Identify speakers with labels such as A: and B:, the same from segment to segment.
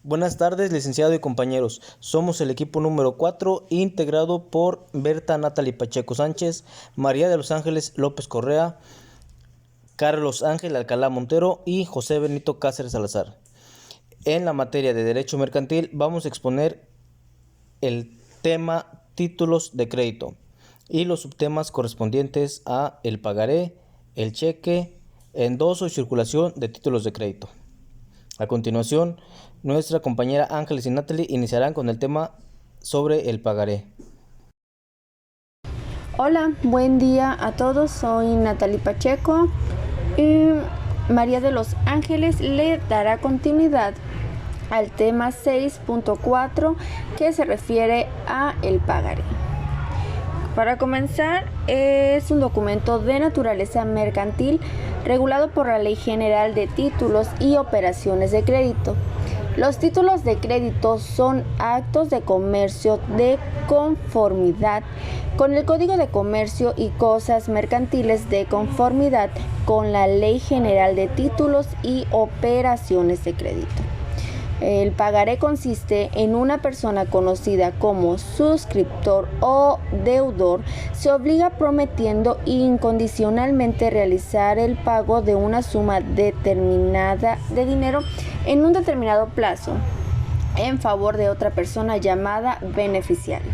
A: Buenas tardes, licenciado y compañeros. Somos el equipo número 4, integrado por Berta Natalie Pacheco Sánchez, María de los Ángeles López Correa, Carlos Ángel Alcalá Montero y José Benito Cáceres Salazar. En la materia de Derecho Mercantil vamos a exponer el tema títulos de crédito y los subtemas correspondientes a el pagaré, el cheque, endoso y circulación de títulos de crédito. A continuación, nuestra compañera Ángeles y Natalie iniciarán con el tema sobre el pagaré.
B: Hola, buen día a todos. Soy Natalie Pacheco y María de los Ángeles le dará continuidad al tema 6.4 que se refiere a el pagaré. Para comenzar, es un documento de naturaleza mercantil regulado por la Ley General de Títulos y Operaciones de Crédito. Los títulos de crédito son actos de comercio de conformidad con el Código de Comercio y cosas mercantiles de conformidad con la Ley General de Títulos y Operaciones de Crédito. El pagaré consiste en una persona conocida como suscriptor o deudor se obliga prometiendo incondicionalmente realizar el pago de una suma determinada de dinero en un determinado plazo en favor de otra persona llamada beneficiario.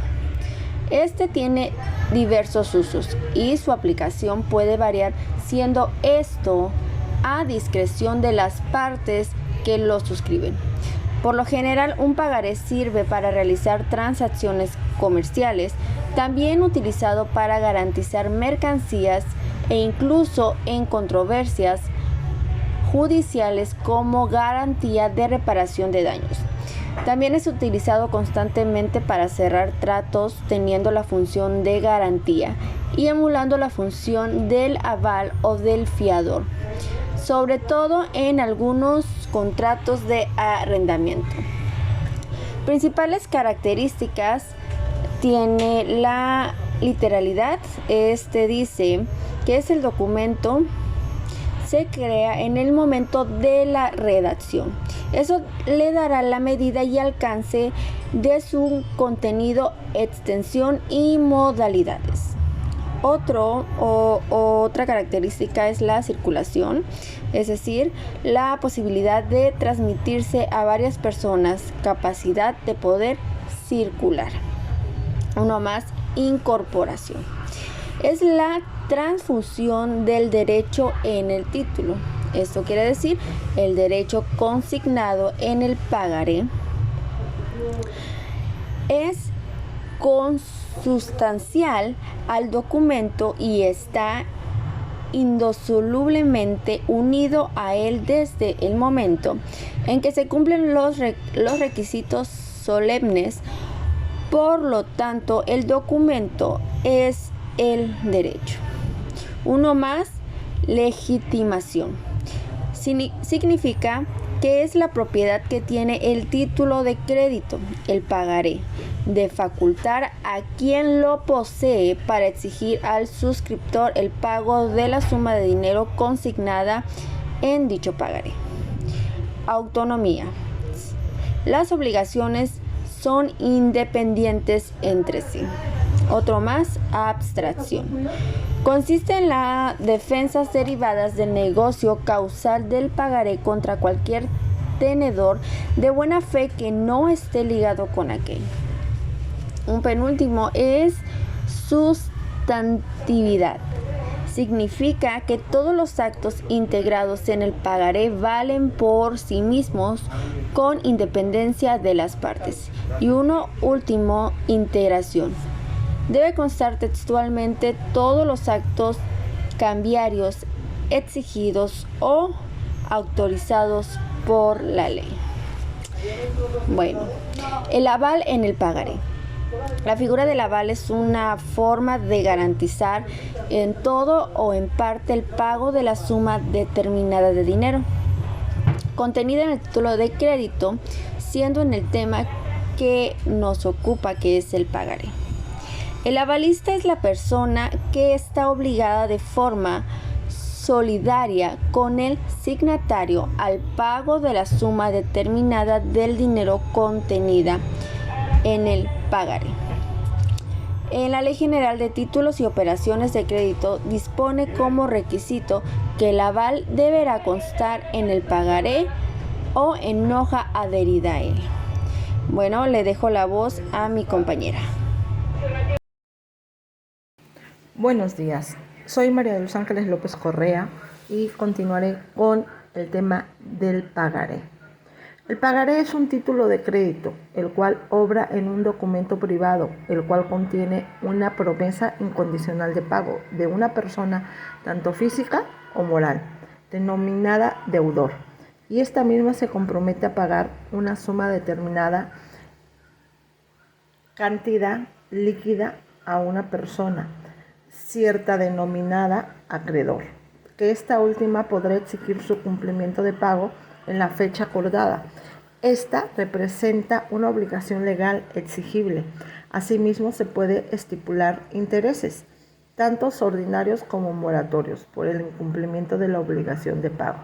B: Este tiene diversos usos y su aplicación puede variar, siendo esto a discreción de las partes que lo suscriben. Por lo general, un pagaré sirve para realizar transacciones comerciales, también utilizado para garantizar mercancías e incluso en controversias judiciales como garantía de reparación de daños. También es utilizado constantemente para cerrar tratos, teniendo la función de garantía y emulando la función del aval o del fiador, sobre todo en algunos contratos de arrendamiento. Principales características tiene la literalidad. Dice que es el documento se crea en el momento de la redacción. Eso le dará la medida y alcance de su contenido, extensión y modalidades. Otra característica es la circulación, es decir, la posibilidad de transmitirse a varias personas, capacidad de poder circular. Uno más, incorporación. Es la transfusión del derecho en el título. Esto quiere decir el derecho consignado en el pagaré es consustancial al documento y está indisolublemente unido a él desde el momento en que se cumplen los requisitos solemnes. Por lo tanto, el documento es el derecho. Uno más, legitimación. Significa que es la propiedad que tiene el título de crédito, el pagaré, de facultar a quien lo posee para exigir al suscriptor el pago de la suma de dinero consignada en dicho pagaré. Autonomía. Las obligaciones son independientes entre sí. Otro más, abstracción. Consiste en las defensas derivadas del negocio causal del pagaré contra cualquier tenedor de buena fe que no esté ligado con aquel. Un penúltimo es sustantividad. Significa que todos los actos integrados en el pagaré valen por sí mismos con independencia de las partes. Y uno último, integración. Debe constar textualmente todos los actos cambiarios exigidos o autorizados por la ley. Bueno, el aval en el pagaré. La figura del aval es una forma de garantizar en todo o en parte el pago de la suma determinada de dinero, contenida en el título de crédito, siendo en el tema que nos ocupa, que es el pagaré. El avalista es la persona que está obligada de forma solidaria con el signatario al pago de la suma determinada del dinero contenida en el pagaré. En la Ley General de Títulos y Operaciones de Crédito dispone como requisito que el aval deberá constar en el pagaré o en hoja adherida a él. Bueno, le dejo la voz a mi compañera.
C: Buenos días, soy María de los Ángeles López Correa y continuaré con el tema del pagaré. El pagaré es un título de crédito, el cual obra en un documento privado, el cual contiene una promesa incondicional de pago de una persona, tanto física o moral, denominada deudor, y esta misma se compromete a pagar una suma determinada cantidad líquida a una persona cierta denominada acreedor, que esta última podrá exigir su cumplimiento de pago en la fecha acordada. Esta representa una obligación legal exigible. Asimismo, se puede estipular intereses, tanto ordinarios como moratorios, por el incumplimiento de la obligación de pago.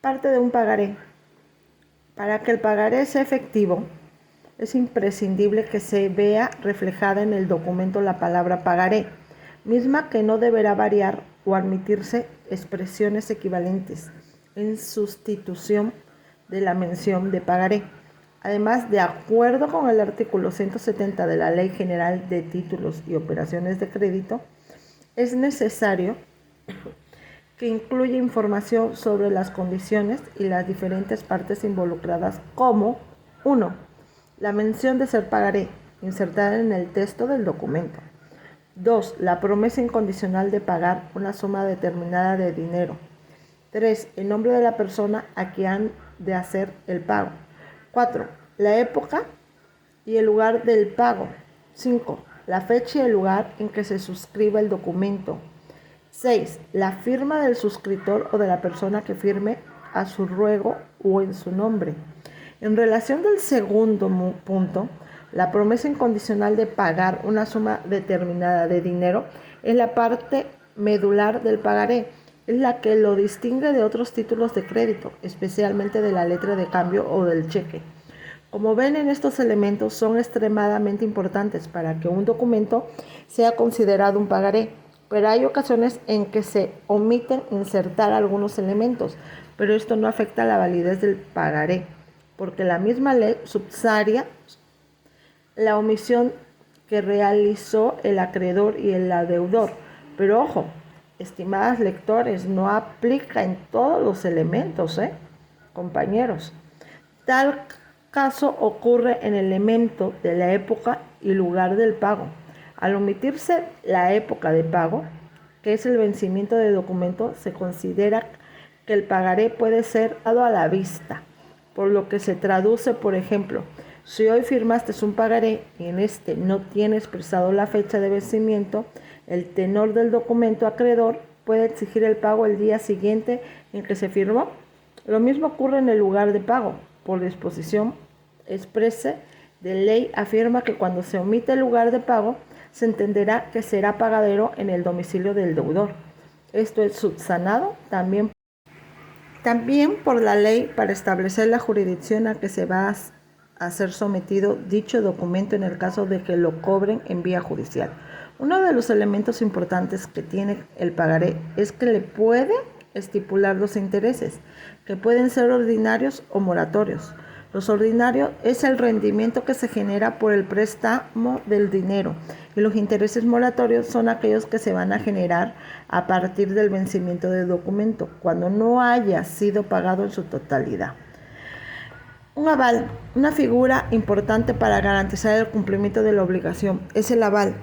C: Parte de un pagaré. Para que el pagaré sea efectivo, es imprescindible que se vea reflejada en el documento la palabra pagaré, misma que no deberá variar o admitirse expresiones equivalentes en sustitución de la mención de pagaré. Además, de acuerdo con el artículo 170 de la Ley General de Títulos y Operaciones de Crédito, es necesario que incluya información sobre las condiciones y las diferentes partes involucradas, como 1. La mención de ser pagaré, insertada en el texto del documento. 2. La promesa incondicional de pagar una suma determinada de dinero. 3. El nombre de la persona a quien han de hacer el pago. 4. La época y el lugar del pago. 5. La fecha y el lugar en que se suscriba el documento. 6. La firma del suscriptor o de la persona que firme a su ruego o en su nombre. En relación del segundo punto, la promesa incondicional de pagar una suma determinada de dinero es la parte medular del pagaré, es la que lo distingue de otros títulos de crédito, especialmente de la letra de cambio o del cheque. Como ven, en estos elementos son extremadamente importantes para que un documento sea considerado un pagaré, pero hay ocasiones en que se omiten insertar algunos elementos, pero esto no afecta la validez del pagaré, porque la misma ley subsaria la omisión que realizó el acreedor y el deudor. Pero ojo, estimadas lectores, no aplica en todos los elementos, compañeros. Tal caso ocurre en el elemento de la época y lugar del pago. Al omitirse la época de pago, que es el vencimiento del documento, se considera que el pagaré puede ser dado a la vista, por lo que se traduce, por ejemplo, si hoy firmaste un pagaré y en este no tiene expresado la fecha de vencimiento, el tenor del documento acreedor puede exigir el pago el día siguiente en que se firmó. Lo mismo ocurre en el lugar de pago. Por disposición expresa de ley afirma que cuando se omite el lugar de pago, se entenderá que será pagadero en el domicilio del deudor. Esto es subsanado también por la ley para establecer la jurisdicción a que se va a ser sometido dicho documento en el caso de que lo cobren en vía judicial. Uno de los elementos importantes que tiene el pagaré es que le puede estipular los intereses, que pueden ser ordinarios o moratorios. Los ordinarios es el rendimiento que se genera por el préstamo del dinero, y los intereses moratorios son aquellos que se van a generar a partir del vencimiento del documento, cuando no haya sido pagado en su totalidad. Un aval, una figura importante para garantizar el cumplimiento de la obligación, es el aval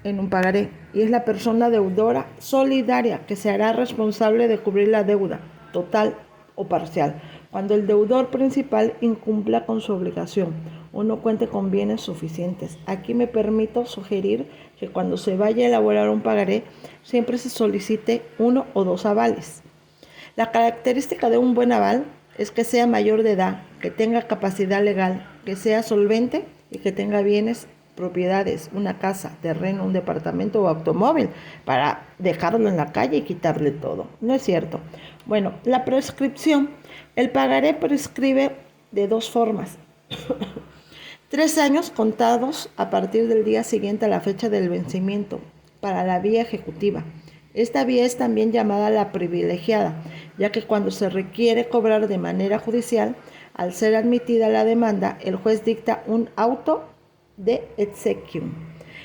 C: en un pagaré, y es la persona deudora solidaria que se hará responsable de cubrir la deuda, total o parcial, cuando el deudor principal incumpla con su obligación o no cuente con bienes suficientes. Aquí me permito sugerir que cuando se vaya a elaborar un pagaré, siempre se solicite 1 o 2 avales. La característica de un buen aval es que sea mayor de edad, que tenga capacidad legal, que sea solvente y que tenga bienes propiedades, una casa, terreno, un departamento o automóvil para dejarlo en la calle y quitarle todo. No es cierto. Bueno, la prescripción. El pagaré prescribe de dos formas. 3 años contados a partir del día siguiente a la fecha del vencimiento para la vía ejecutiva. Esta vía es también llamada la privilegiada, ya que cuando se requiere cobrar de manera judicial, al ser admitida la demanda, el juez dicta un auto de exequium.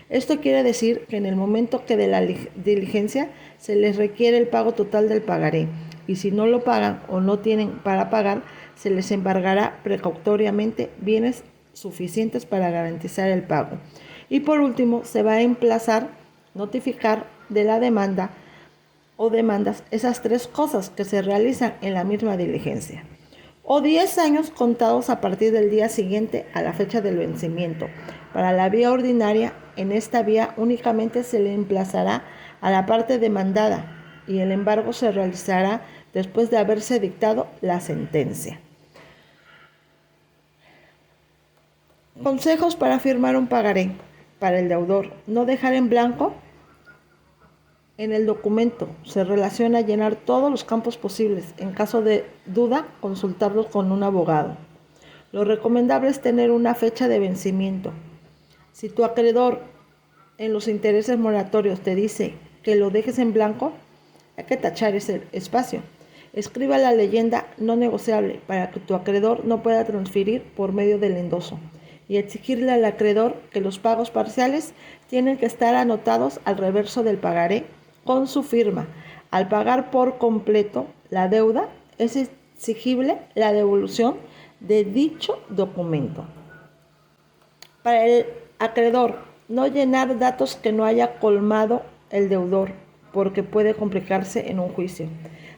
C: Esto quiere decir que en el momento que de la diligencia se les requiere el pago total del pagaré, y si no lo pagan o no tienen para pagar, se les embargará precautoriamente bienes suficientes para garantizar el pago. Y por último, se va a notificar de la demanda o demandas esas 3 cosas que se realizan en la misma diligencia. O 10 años contados a partir del día siguiente a la fecha del vencimiento. Para la vía ordinaria, en esta vía únicamente se le emplazará a la parte demandada y el embargo se realizará después de haberse dictado la sentencia. Consejos para firmar un pagaré. Para el deudor, no dejar en blanco en el documento. Se relaciona llenar todos los campos posibles. En caso de duda, consultarlos con un abogado. Lo recomendable es tener una fecha de vencimiento. Si tu acreedor en los intereses moratorios te dice que lo dejes en blanco, hay que tachar ese espacio. Escriba la leyenda no negociable para que tu acreedor no pueda transferir por medio del endoso y exigirle al acreedor que los pagos parciales tienen que estar anotados al reverso del pagaré con su firma. Al pagar por completo la deuda, es exigible la devolución de dicho documento. Para el acreedor, no llenar datos que no haya colmado el deudor, porque puede complicarse en un juicio.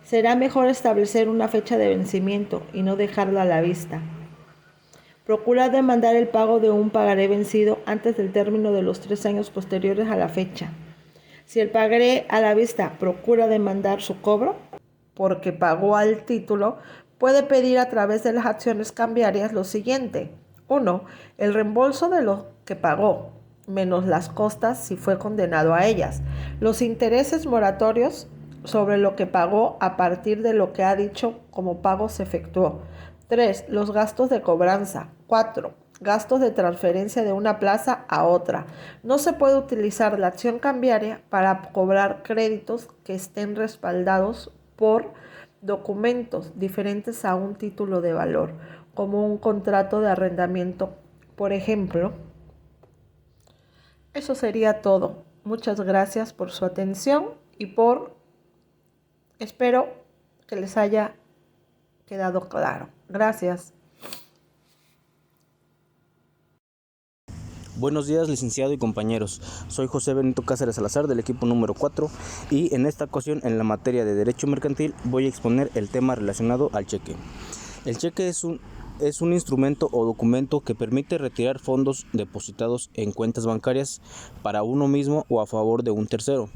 C: Será mejor establecer una fecha de vencimiento y no dejarlo a la vista. Procura demandar el pago de un pagaré vencido antes del término de los 3 años posteriores a la fecha. Si el pagaré a la vista procura demandar su cobro, porque pagó al título, puede pedir a través de las acciones cambiarias lo siguiente. 1. El reembolso de lo que pagó, menos las costas si fue condenado a ellas. Los intereses moratorios sobre lo que pagó a partir de lo que ha dicho como pago se efectuó. 3. Los gastos de cobranza. 4. Gastos de transferencia de una plaza a otra. No se puede utilizar la acción cambiaria para cobrar créditos que estén respaldados por documentos diferentes a un título de valor, como un contrato de arrendamiento, por ejemplo. Eso sería todo. Muchas gracias por su atención y espero que les haya quedado claro. Gracias.
A: Buenos días, licenciado y compañeros. Soy José Benito Cáceres Salazar del equipo número 4 y en esta ocasión en la materia de Derecho Mercantil voy a exponer el tema relacionado al cheque. El cheque es un instrumento o documento que permite retirar fondos depositados en cuentas bancarias para uno mismo o a favor de un tercero.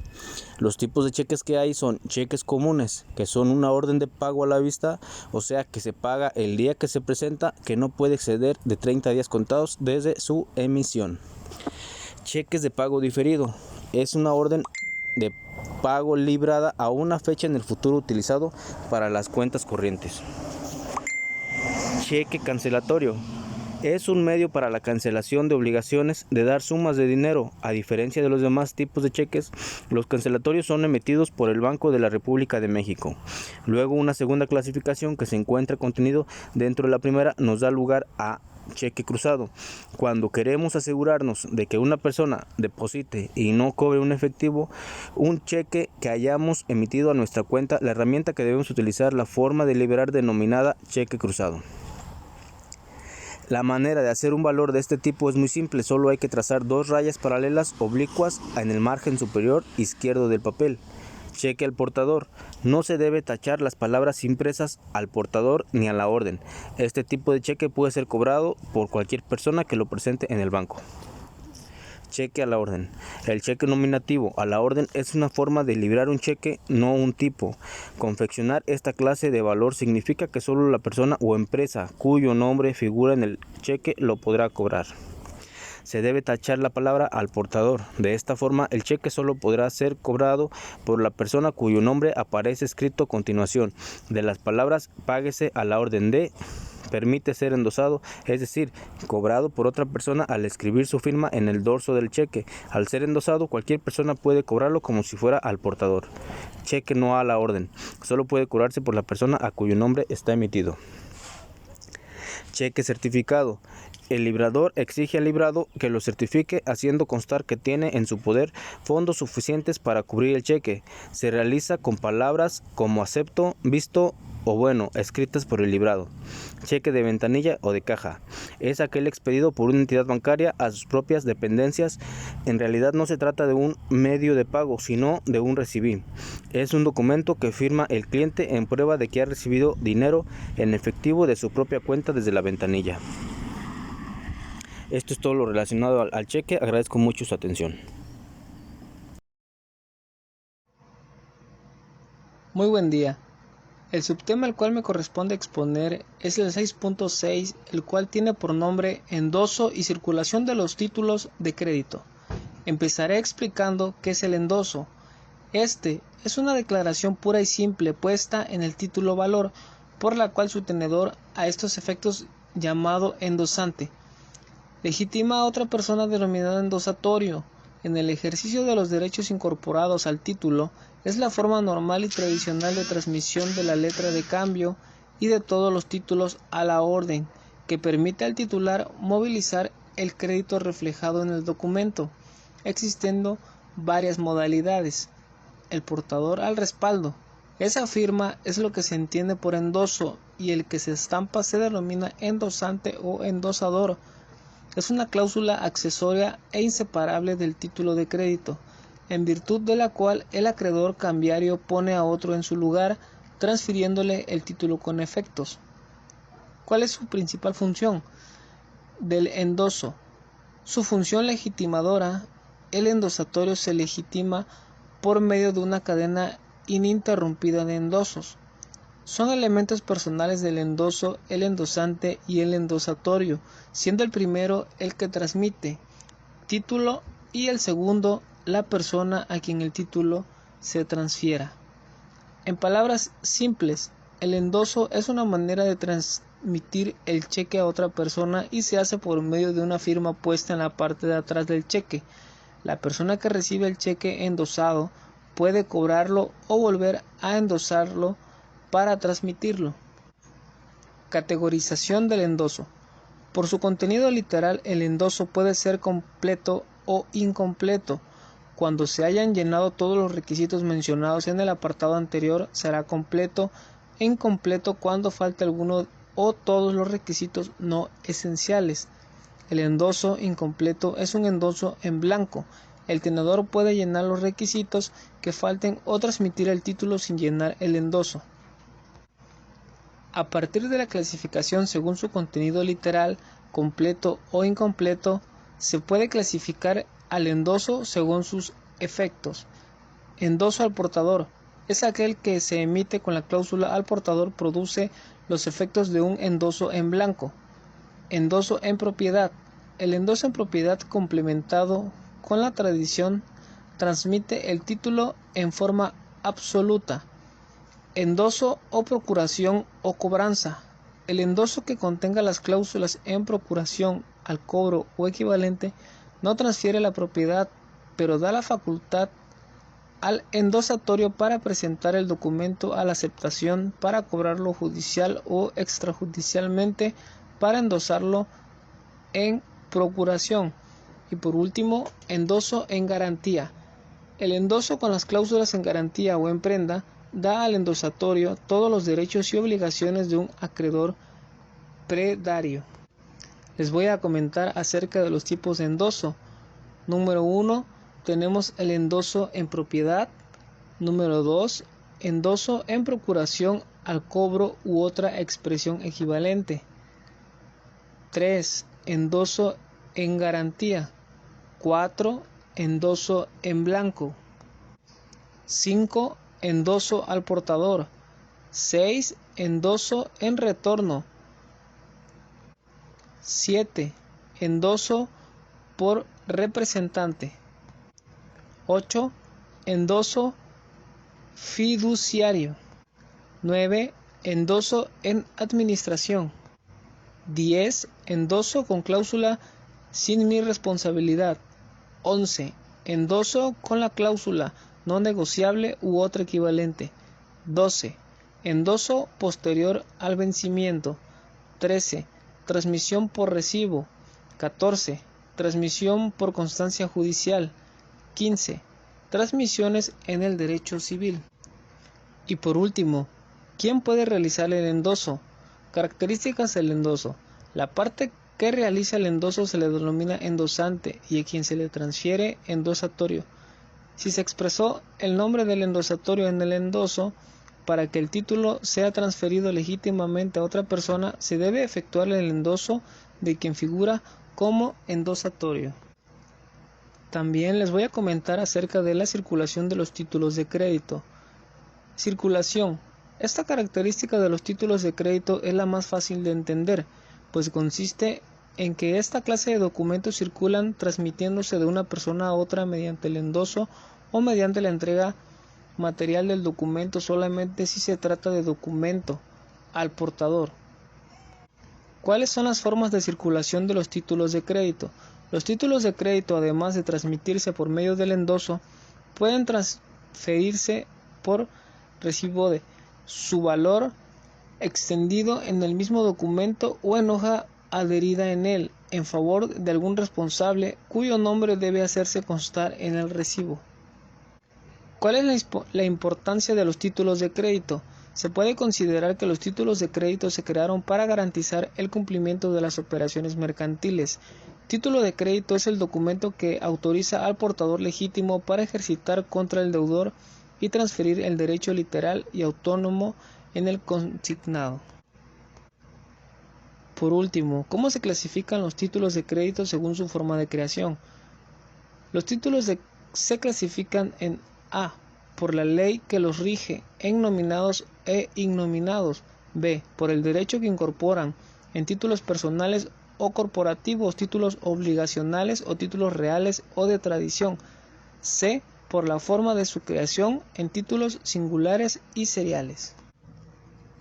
A: Los tipos de cheques que hay son cheques comunes, que son una orden de pago a la vista, o sea que se paga el día que se presenta, que no puede exceder de 30 días contados desde su emisión. Cheques de pago diferido, es una orden de pago librada a una fecha en el futuro utilizado para las cuentas corrientes. Cheque cancelatorio. Es un medio para la cancelación de obligaciones de dar sumas de dinero. A diferencia de los demás tipos de cheques, los cancelatorios son emitidos por el Banco de la República de México. Luego, una segunda clasificación que se encuentra contenido dentro de la primera nos da lugar a cheque cruzado. Cuando queremos asegurarnos de que una persona deposite y no cobre un efectivo, un cheque que hayamos emitido a nuestra cuenta, la herramienta que debemos utilizar, la forma de liberar denominada cheque cruzado. La manera de hacer un valor de este tipo es muy simple, solo hay que trazar 2 rayas paralelas oblicuas en el margen superior izquierdo del papel. Cheque al portador. No se debe tachar las palabras impresas al portador ni a la orden. Este tipo de cheque puede ser cobrado por cualquier persona que lo presente en el banco. Cheque a la orden. El cheque nominativo a la orden es una forma de librar un cheque, no un tipo. Confeccionar esta clase de valor significa que solo la persona o empresa cuyo nombre figura en el cheque lo podrá cobrar. se debe tachar la palabra al portador. De esta forma, el cheque solo podrá ser cobrado por la persona cuyo nombre aparece escrito a continuación de las palabras páguese a la orden de, permite ser endosado, es decir, cobrado por otra persona al escribir su firma en el dorso del cheque. Al ser endosado, cualquier persona puede cobrarlo como si fuera al portador. Cheque no a la orden, solo puede cobrarse por la persona a cuyo nombre está emitido. Cheque certificado. El librador exige al librado que lo certifique haciendo constar que tiene en su poder fondos suficientes para cubrir el cheque. Se realiza con palabras como acepto, visto o bueno, escritas por el librado. Cheque de ventanilla o de caja. Es aquel expedido por una entidad bancaria a sus propias dependencias. En realidad no se trata de un medio de pago, sino de un recibí. Es un documento que firma el cliente en prueba de que ha recibido dinero en efectivo de su propia cuenta desde la ventanilla. Esto es todo lo relacionado al cheque. Agradezco mucho su atención.
D: Muy buen día. El subtema al cual me corresponde exponer es el 6.6, el cual tiene por nombre endoso y circulación de los títulos de crédito. Empezaré explicando qué es el endoso. Este es una declaración pura y simple puesta en el título valor, por la cual su tenedor, a estos efectos llamado endosante, legitima a otra persona denominada endosatorio. En el ejercicio de los derechos incorporados al título, es la forma normal y tradicional de transmisión de la letra de cambio y de todos los títulos a la orden, que permite al titular movilizar el crédito reflejado en el documento, existiendo varias modalidades. El portador al respaldo. Esa firma es lo que se entiende por endoso y el que se estampa se denomina endosante o endosador. Es una cláusula accesoria e inseparable del título de crédito, en virtud de la cual el acreedor cambiario pone a otro en su lugar, transfiriéndole el título con efectos. ¿Cuál es su principal función? Del endoso. Su función legitimadora, el endosatorio se legitima por medio de una cadena ininterrumpida de endosos. Son elementos personales del endoso el endosante y el endosatorio, siendo el primero el que transmite título y el segundo la persona a quien el título se transfiera. En palabras simples, el endoso es una manera de transmitir el cheque a otra persona y se hace por medio de una firma puesta en la parte de atrás del cheque. La persona que recibe el cheque endosado puede cobrarlo o volver a endosarlo para transmitirlo. Categorización del endoso. Por su contenido literal, el endoso puede ser completo o incompleto. Cuando se hayan llenado todos los requisitos mencionados en el apartado anterior, será completo e incompleto cuando falte alguno o todos los requisitos no esenciales. El endoso incompleto es un endoso en blanco. El tenedor puede llenar los requisitos que falten o transmitir el título sin llenar el endoso. A partir de la clasificación según su contenido literal, completo o incompleto, se puede clasificar al endoso según sus efectos. Endoso al portador es aquel que se emite con la cláusula al portador produce los efectos de un endoso en blanco. Endoso en propiedad. El endoso en propiedad complementado con la tradición transmite el título en forma absoluta. Endoso o procuración o cobranza. El endoso que contenga las cláusulas en procuración, al cobro o equivalente no transfiere la propiedad, pero da la facultad al endosatorio para presentar el documento a la aceptación, para cobrarlo judicial o extrajudicialmente, para endosarlo en procuración. Y por último, endoso en garantía. El endoso con las cláusulas en garantía o en prenda da al endosatorio todos los derechos y obligaciones de un acreedor predario. Les voy a comentar acerca de los tipos de endoso. Número 1, tenemos el endoso en propiedad. Número 2, endoso en procuración al cobro u otra expresión equivalente. 3, endoso en garantía. 4, endoso en blanco. 5, endoso al portador. 6, endoso en retorno. 7, endoso por representante. 8. Endoso fiduciario. 9. Endoso en administración. 10. Endoso con cláusula sin mi responsabilidad. 11. Endoso con la cláusula no negociable u otro equivalente. 12. Endoso posterior al vencimiento. 13. Transmisión por recibo. 14. Transmisión por constancia judicial. 15. Transmisiones en el derecho civil. Y por último, ¿quién puede realizar el endoso? Características del endoso. La parte que realiza el endoso se le denomina endosante y a quien se le transfiere endosatorio. Si se expresó el nombre del endosatorio en el endoso, para que el título sea transferido legítimamente a otra persona, se debe efectuar el endoso de quien figura como endosatorio. También les voy a comentar acerca de la circulación de los títulos de crédito. Circulación. Esta característica de los títulos de crédito es la más fácil de entender, pues consiste en que esta clase de documentos circulan transmitiéndose de una persona a otra mediante el endoso o mediante la entrega material del documento solamente si se trata de documento al portador. ¿Cuáles son las formas de circulación de los títulos de crédito? Los títulos de crédito, además de transmitirse por medio del endoso, pueden transferirse por recibo de su valor extendido en el mismo documento o en hoja adherida en él, en favor de algún responsable cuyo nombre debe hacerse constar en el recibo. ¿Cuál es la importancia de los títulos de crédito? Se puede considerar que los títulos de crédito se crearon para garantizar el cumplimiento de las operaciones mercantiles. Título de crédito es el documento que autoriza al portador legítimo para ejercitar contra el deudor y transferir el derecho literal y autónomo en el consignado. Por último, ¿cómo se clasifican los títulos de crédito según su forma de creación? Los títulos se clasifican en A, por la ley que los rige, en nominados e innominados. B, por el derecho que incorporan, en títulos personales o corporativos, títulos obligacionales o títulos reales o de tradición. C, por la forma de su creación, en títulos singulares y seriales.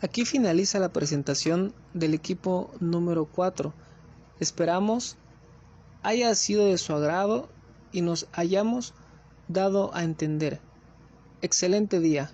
D: Aquí finaliza la presentación del equipo número 4. Esperamos haya sido de su agrado y nos hayamos dado a entender. Excelente día.